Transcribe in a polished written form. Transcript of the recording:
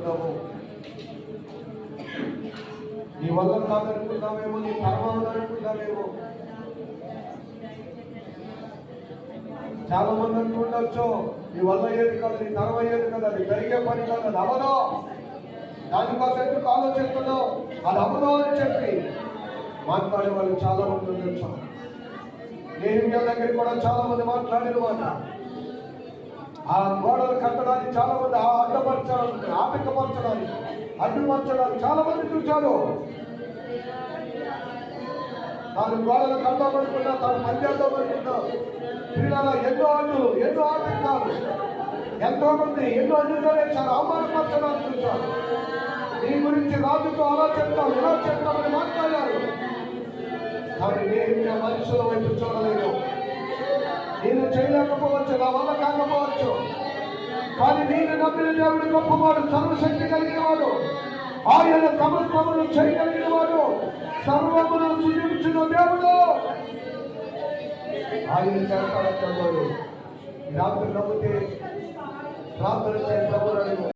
అనుకుందాము. నీ వల్ల కాదనుకుందామేమో, నీ పరమావధి అనుకుందామేమో. చాలా మంది అనుకుండొచ్చు, నీ వల్ల అయ్యేది కాదు, నీ తరం అయ్యేది కదా, అది జరిగే పని కాదు, అది అవదో, దానికోసం ఎందుకు ఆలోచిస్తున్నావు, అది అవదో అని చెప్పి మాట్లాడే వాళ్ళు చాలా మంది ఉండొచ్చు. నెహెమ్యా దగ్గర కూడా చాలా మంది మాట్లాడిన మాట, ఆ గోడలు కట్టడానికి చాలా మంది అడ్డుపరచడానికి చాలా మంది చూశారు. తాను గోడలు కట్టబడుకున్నా, తాను పనిచేద్దామనుకున్నా, పిల్లల ఎన్నో అడ్డులు, ఎన్నో ఆటంకాలు, ఎంతో మంది ఎన్నో అడ్డులు అవమానపరచడానికి చూశారు. నీ గురించి రాజుతో అలా చెప్తాం, ఇలా చెప్తామని మాట్లాడారు. కానీ నేను మనుషుల వైపు చూడలేదు. నేను చేయలేకపోవచ్చు, నా వల్ల కాకపోవచ్చు, కానీ నేను నమ్మిన దేవుడు గొప్పవాడు, సర్వశక్తి కలిగిన వాడు, ఆయన సమస్తమును చేయగలిగిన వాడు, సర్వమును సృజించిన దేవుడు. ఆయన చేస్తాడు. రాత్రి నమ్మితే రాత్రి చేస్తాడు.